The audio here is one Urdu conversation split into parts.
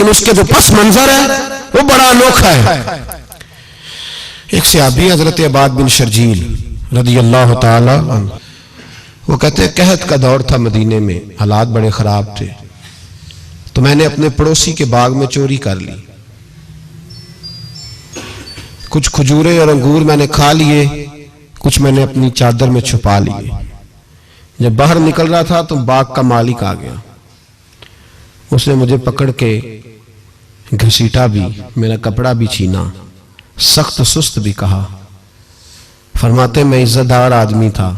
لیکن اس کے جو پس منظر ہے وہ بڑا انوکھا ہے۔ ایک صحابی حضرت عباد بن شرجیل رضی اللہ تعالی عنہ، وہ کہتے ہیں قحط کا دور تھا مدینے میں، حالات بڑے خراب تھے، تو میں نے اپنے پڑوسی کے باغ میں چوری کر لی، کچھ کھجورے اور انگور میں نے کھا لیے، کچھ میں نے اپنی چادر میں چھپا لیے۔ جب باہر نکل رہا تھا تو باغ کا مالک آ گیا، اس نے مجھے پکڑ کے گھسیٹا بھی، میرا کپڑا بھی چھینا، سخت سست بھی کہا۔ فرماتے میں عزت دار آدمی تھا،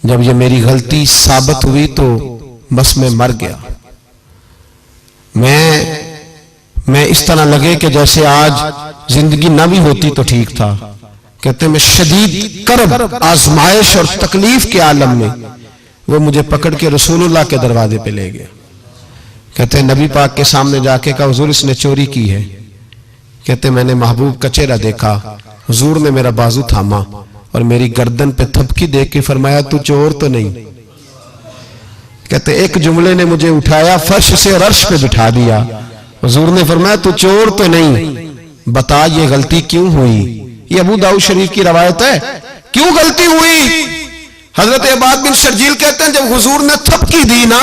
جب یہ میری غلطی ثابت ہوئی تو بس میں مر گیا۔ میں اس طرح لگے کہ جیسے آج زندگی نہ بھی ہوتی تو ٹھیک تھا۔ کہتے ہیں میں شدید کرب، آزمائش اور تکلیف کے عالم میں وہ مجھے پکڑ کے رسول اللہ کے دروازے پہ لے گیا۔ کہتے ہیں نبی پاک کے سامنے جا کے کہا حضور اس نے چوری کی ہے۔ کہتے ہیں میں نے محبوب کا چہرہ دیکھا، حضور نے میرا بازو تھاما اور میری گردن پہ تھپکی دے کے فرمایا تو چور تو نہیں۔ کہتے ایک جملے نے مجھے اٹھایا فرش سے اور عرش پہ بٹھا دیا۔ حضور نے فرمایا تو چور تو نہیں، بتا یہ غلطی کیوں ہوئی؟ یہ ابو داؤد شریف کی روایت ہے، کیوں غلطی ہوئی؟ حضرت عباد بن شرجیل کہتے ہیں جب حضور نے تھپکی دی نا،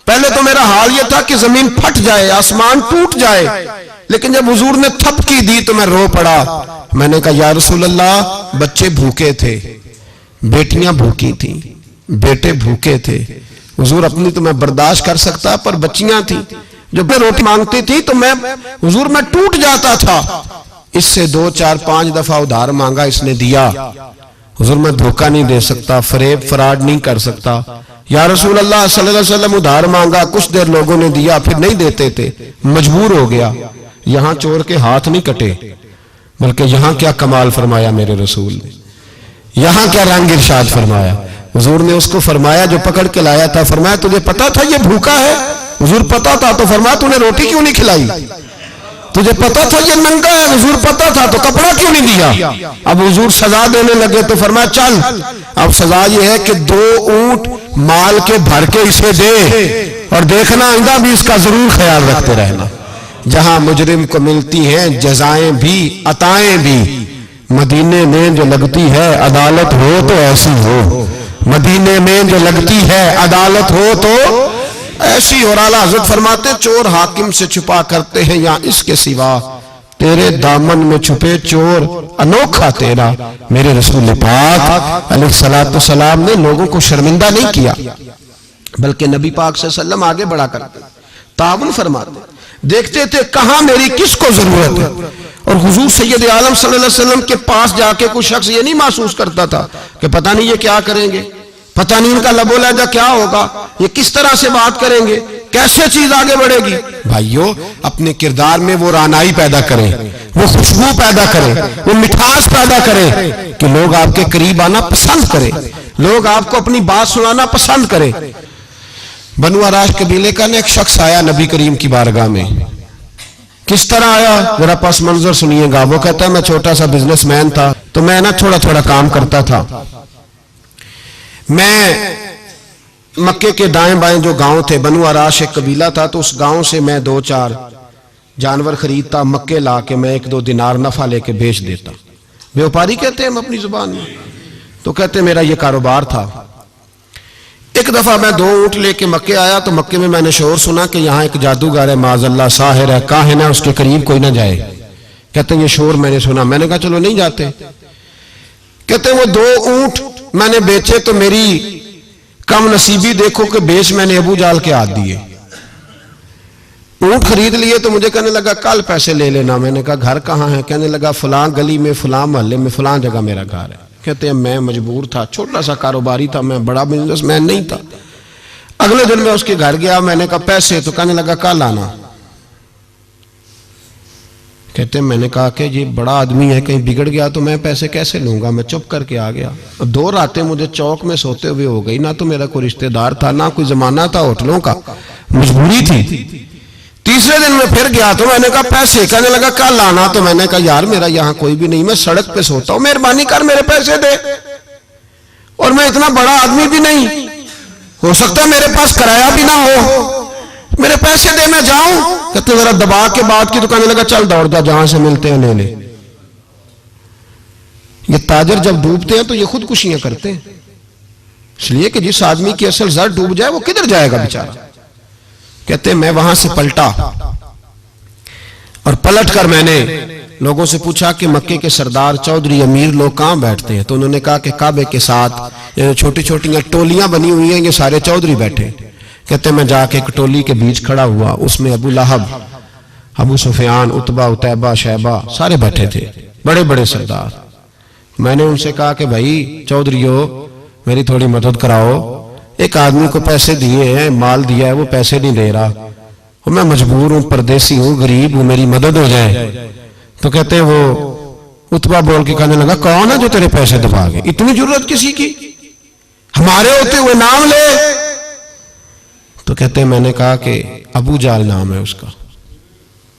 پہلے تو میرا حال یہ تھا کہ زمین پھٹ جائے، آسمان ٹوٹ جائے، لیکن جب حضور نے تھپکی دی تو میں رو پڑا۔ میں نے کہا یا رسول اللہ بچے بھوکے تھے، بیٹیاں بھوکی تھیں، بیٹے بھوکے تھے، حضور اپنی تو میں برداشت کر سکتا پر بچیاں تھیں جو میں روٹی مانگتی تھی تو میں حضور میں ٹوٹ جاتا تھا۔ اس سے 2 4 5 دفعہ ادھار مانگا، اس نے دیا۔ حضور میں دھوکہ نہیں دے سکتا، فریب فراڈ نہیں کر سکتا۔ یا رسول اللہ صلی اللہ علیہ وسلم ادھار مانگا، کچھ دیر لوگوں نے دیا، پھر نہیں دیتے تھے، مجبور ہو گیا۔ یہاں چور کے ہاتھ نہیں کٹے، بلکہ یہاں کیا کمال فرمایا میرے رسول نے، یہاں کیا رنگ ارشاد فرمایا۔ حضور نے اس کو فرمایا جو پکڑ کے لایا تھا، فرمایا تجھے پتا تھا یہ بھوکا ہے؟ حضور پتا تھا، تو فرمایا تو نے روٹی کیوں نہیں کھلائی؟ تجھے پتا تھا یہ ننگا ہے؟ حضور پتا تھا، تو کپڑا کیوں نہیں دیا؟ اب حضور سزا دینے لگے تو فرمایا چل اب سزا یہ ہے کہ 2 اونٹ مال کے بھر کے اسے دے، اور دیکھنا آئندہ بھی اس کا ضرور خیال رکھتے رہنا۔ جہاں مجرم کو ملتی ہیں جزائیں بھی عطائیں بھی، مدینے میں جو لگتی ہے عدالت ہو تو ایسی ہو، مدینے میں جو لگتی ہے عدالت ہو تو ایسی۔ اور اعلیٰ حضرت فرماتے چور حاکم سے چھپا کرتے ہیں یا اس کے سوا، تیرے دامن میں چھپے چور انوکھا تیرا۔ میرے رسول پاک علیہ السلام نے لوگوں کو شرمندہ نہیں کیا، بلکہ نبی پاک صلی اللہ علیہ وسلم آگے بڑھا کرتے تعاون فرماتے، دیکھتے تھے کہاں میری کس کو ضرورت ہے۔ اور حضور سید عالم صلی اللہ علیہ وسلم کے پاس جا کے کوئی شخص یہ نہیں محسوس کرتا تھا کہ پتہ نہیں یہ کیا کریں گے، پتہ نہیں ان کا لب و لہجہ کیا ہوگا، یہ کس طرح سے بات کریں گے، کیسے چیز آگے بڑھے گی۔ بھائیو اپنے کردار میں وہ رانائی پیدا کریں، وہ خوشبو پیدا کریں، وہ مٹھاس پیدا کریں کہ لوگ آپ کے قریب آنا پسند کریں، لوگ آپ کو اپنی بات سنانا پسند کریں۔ بنو عراش قبیلے کا ایک شخص آیا نبی کریم کی بارگاہ میں۔ کس طرح آیا ذرا پس منظر سنیے گا۔ وہ کہتا ہے میں چھوٹا سا بزنس مین تھا، تو میں تھوڑا تھوڑا کام کرتا تھا۔ میں مکے کے دائیں بائیں جو گاؤں تھے، بنو عراش ایک قبیلہ تھا، تو اس گاؤں سے میں 2 4 جانور خریدتا، مکے لا کے میں 1 2 دینار نفع لے کے بیچ دیتا۔ بیوپاری کہتے ہیں ہم اپنی زبان میں، تو کہتے میرا یہ کاروبار تھا۔ ایک دفعہ میں 2 اونٹ لے کے مکے آیا تو مکے میں نے شور سنا کہ یہاں ایک جادوگر ہے، معاذ اللہ ساحر ہے، کاہن ہے، اس کے قریب کوئی نہ جائے۔ کہتے ہیں یہ شور میں نے سنا، میں نے کہا چلو نہیں جاتے۔ کہتے ہیں وہ 2 اونٹ میں نے بیچے تو میری کم نصیبی دیکھو کہ بیچ میں نے ابو جال کے ہاتھ دیے۔ اونٹ خرید لیے تو مجھے کہنے لگا کل پیسے لے لینا۔ میں نے کہا گھر کہاں ہے؟ کہنے لگا فلاں گلی میں، فلاں محلے میں، فلاں جگہ میرا گھر ہے۔ کہتے ہیں میں مجبور تھا، چھوٹا سا کاروباری تھا، میں بڑا بزنس مین نہیں تھا۔ اگلے دن میں اس کے گھر گیا، میں نے کہا پیسے، تو کہنے لگا کل آنا۔ کہتے ہیں میں نے کہا کہ یہ بڑا آدمی ہے، کہیں بگڑ گیا تو میں پیسے کیسے لوں گا، میں چپ کر کے آ گیا۔ 2 راتیں مجھے چوک میں سوتے ہوئے ہو گئی، نہ تو میرا کوئی رشتہ دار تھا، نہ کوئی زمانہ تھا ہوٹلوں کا، مجبوری تھی۔ تیسرے دن میں پھر گیا تو میں نے کہا پیسے، کہنے لگا کل آنا۔ تو میں نے کہا یار میرا یہاں کوئی بھی نہیں، میں سڑک پہ سوتا ہوں، مہربانی کر میرے پیسے دے، اور میں اتنا بڑا آدمی بھی نہیں، ہو سکتا ہے میرے پاس کرایہ بھی نہ ہو۔ میرے پیسے دے میں جاؤں؟ کہتے ذرا دبا کے بات کی تو کہنے لگا چل دوڑ جا، جہاں سے ملتے ہیں لے لے۔ یہ تاجر جب ڈوبتے ہیں تو یہ خودکشیاں کرتے ہیں، اس لیے کہ جس آدمی کی اصل زر ڈوب جائے وہ کدھر جائے گا بیچارہ۔ کہتے ہیں میں وہاں سے پلٹا اور پلٹ کر میں نے لوگوں سے پوچھا کہ مکے کے سردار چودھری امیر لوگ کہاں بیٹھتے ہیں؟ تو انہوں نے کہا کہ کعبے کے ساتھ یہ چھوٹی چھوٹی ٹولیاں بنی ہوئی ہیں، یہ سارے چودھری بیٹھے۔ کہتے ہیں میں جا کے ایک ٹولی کے بیچ کھڑا ہوا، اس میں ابو لہب، ابو سفیان، عتبہ، عتیبہ، شیبہ سارے بیٹھے تھے، بڑے بڑے سردار۔ میں نے ان سے کہا کہ بھائی چودھریو میری تھوڑی مدد کراؤ، ایک آدمی کو پیسے دیے ہیں، مال دیا ہے، وہ پیسے نہیں دے رہا، اور میں مجبور ہوں، پردیسی ہوں، غریب ہوں، میری مدد ہو جائے۔ تو کہتے ہیں وہ عتبہ بول کے کہنے لگا کون ہے جو تیرے پیسے دبا گئے؟ اتنی ضرورت کسی کی؟ ہمارے ہوتے ہوئے نام لے۔ تو کہتے ہیں میں نے کہا کہ ابو جال نام ہے اس کا۔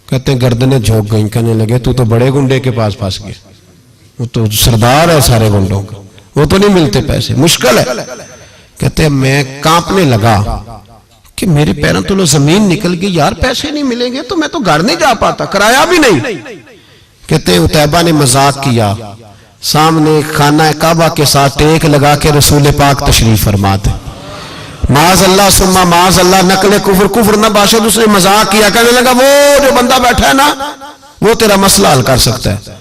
کہتے ہیں گردنیں جھوک گئیں، کہنے لگے تو بڑے گنڈے کے پاس پھنس گیا، وہ تو سردار ہے سارے گنڈوں کا، وہ تو نہیں ملتے پیسے، مشکل ہے۔ کہتے ہیں میں کانپنے لگا کہ میرے پیروں تو زمین نکل گئی، یار پیسے نہیں ملیں گے تو میں تو گھر نہیں جا پاتا، کرایہ بھی نہیں۔ کہتے ہیں عتیبہ نے مذاق کیا، سامنے خانہ کعبہ کے ساتھ ٹیک لگا کے رسول پاک تشریف فرماتے، معاذ اللہ ثم معاذ اللہ، نقل کفر نہ باشد، اس نے مذاق کیا، کہنے لگا وہ جو بندہ بیٹھا ہے نا وہ تیرا مسئلہ حل کر سکتا ہے۔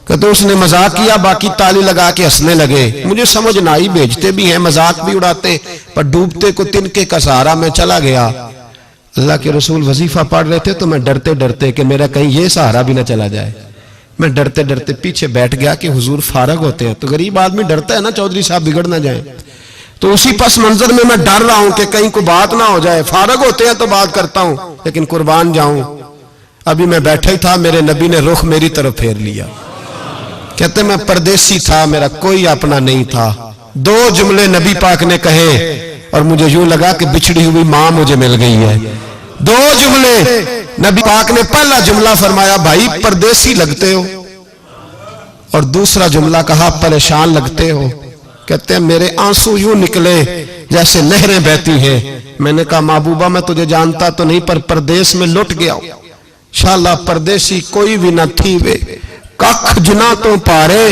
کہتے اس نے مذاق کیا، باقی تالی لگا کے ہنسنے لگے۔ مجھے سمجھ نہ آئی، بھیجتے بھی ہیں، مذاق بھی اڑاتے، پر ڈوبتے کو تنکے کا سہارا میں چلا گیا۔ اللہ کے رسول وظیفہ پڑھ رہے تھے تو میں ڈرتے ڈرتے کہ میرا کہیں یہ سہارا بھی نہ چلا جائے، میں ڈرتے ڈرتے پیچھے بیٹھ گیا کہ حضور فارغ ہوتے ہیں، تو غریب آدمی ڈرتا ہے نا چودھری صاحب بگڑ نہ جائیں، تو اسی پس منظر میں ڈر رہا ہوں کہ کہیں کوئی بات نہ ہو جائے، فارغ ہوتے ہیں تو بات کرتا ہوں لیکن قربان جاؤں۔ ابھی میں بیٹھا ہی تھا، میرے نبی نے رخ میری طرف پھیر لیا۔ کہتے میں پردیسی تھا، میرا کوئی اپنا نہیں تھا، دو جملے نبی پاک نے کہے اور مجھے یوں لگا کہ بچھڑی ہوئی ماں مجھے مل گئی ہے۔ دو جملے نبی پاک نے، پہلا جملہ فرمایا بھائی پردیسی لگتے ہو، اور دوسرا جملہ کہا پریشان لگتے ہو۔ کہتے ہیں میرے آنسو یوں نکلے جیسے نہریں بہتی ہیں۔ میں نے کہا محبوبہ میں تجھے جانتا تو نہیں، پر پردیس میں لٹ گیا ہوں، انشاءاللہ پردیسی کوئی بھی نہ تھی وے کخ جنا تو پارے۔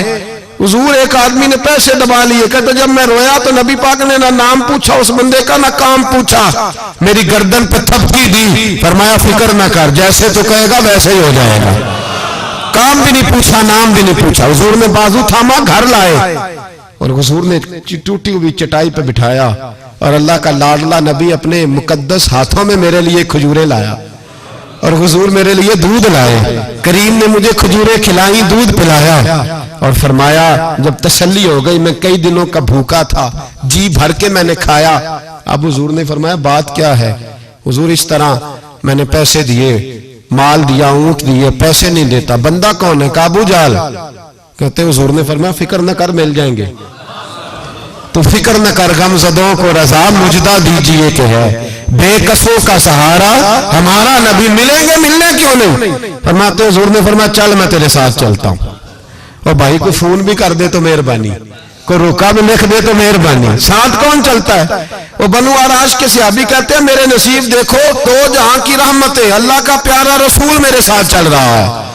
حضور ایک آدمی نے پیسے دبا لیے، کہتے جب میں رویا تو نبی پاک نے نہ نام پوچھا اس بندے کا، نہ کام پوچھا، میری گردن پہ تھپکی دی، فرمایا فکر نہ کر، جیسے تو کہے گا ویسے ہی ہو جائے گا۔ کام بھی نہیں پوچھا، نام بھی نہیں پوچھا، حضور نے بازو تھاما، گھر لائے، اور حضور نے ٹوٹی ہوئی چٹائی پہ بٹھایا، اور اللہ کا لاڈلا نبی اپنے مقدس ہاتھوں میں میرے لیے کھجوریں لایا، اور حضور میرے لیے دودھ لائے۔ کریم نے مجھے کھجوریں کھلائیں، دودھ پلایا، اور فرمایا جب تسلی ہو گئی، میں کئی دنوں کا بھوکا تھا، جی بھر کے میں نے کھایا۔ اب حضور نے فرمایا بات کیا ہے؟ حضور اس طرح میں نے پیسے دیے، مال دیا، اونٹ دیے، پیسے نہیں دیتا، بندہ کون ہے؟ ابو جہل۔ کہتے حضور نے فرمایا فکر نہ کر، مل جائیں گے، تو فکر نہ کر، غم زدوں کو رضا مجدہ دیجئے کہ ہے، بے کسوں کا سہارا ہمارا نبی، ملیں گے، ملنے کیوں نہیں؟ فرماتے حضور نے فرمایا چل میں تیرے ساتھ چلتا ہوں، اور بھائی کو فون بھی کر دے تو مہربانی، کوئی روکا بھی لکھ دے تو مہربانی۔ ساتھ کون چلتا ہے؟ وہ بنو آراش کے صحابی کہتے ہیں میرے نصیب دیکھو، دو جہاں کی رحمتیں، اللہ کا پیارا رسول میرے ساتھ چل رہا ہے،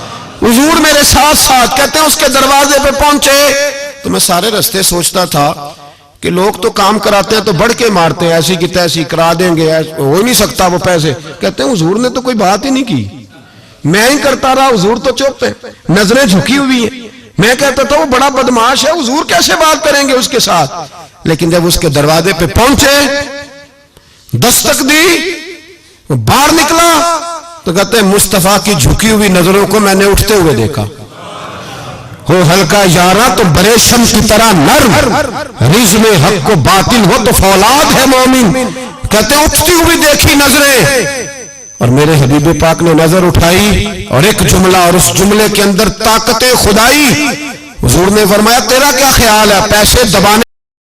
حضور میرے ساتھ ساتھ۔ کہتے ہیں اس کے دروازے پہ پہنچے تو میں سارے رستے سوچتا تھا کہ لوگ تو کام کراتے ہیں تو بڑھ کے مارتے ہیں، ایسی کی تیسی کرا دیں گے، ہو ہی نہیں سکتا وہ پیسے۔ کہتے ہیں حضور نے تو کوئی بات ہی نہیں کی، میں ہی کرتا رہا، حضور تو چپ ہے، نظریں جھکی ہوئی ہیں۔ میں کہتا تھا وہ بڑا بدماش ہے، حضور کیسے بات کریں گے اس کے ساتھ؟ لیکن جب اس کے دروازے پہ پہنچے، دستک دی، باہر نکلا تو کہتے ہیں مصطفیٰ کی جھکی ہوئی نظروں کو میں نے اٹھتے ہوئے دیکھا۔ ہو ہلکا یارا تو بریشم کی طرح نرم، رزم حق کو باطل ہو تو فولاد ہے مومن۔ کہتے ہیں اٹھتی ہوئی دیکھی نظریں، اور میرے حبیب پاک نے نظر اٹھائی اور ایک جملہ، اور اس جملے کے اندر طاقت خدائی۔ حضور نے فرمایا تیرا کیا خیال ہے پیسے دبانے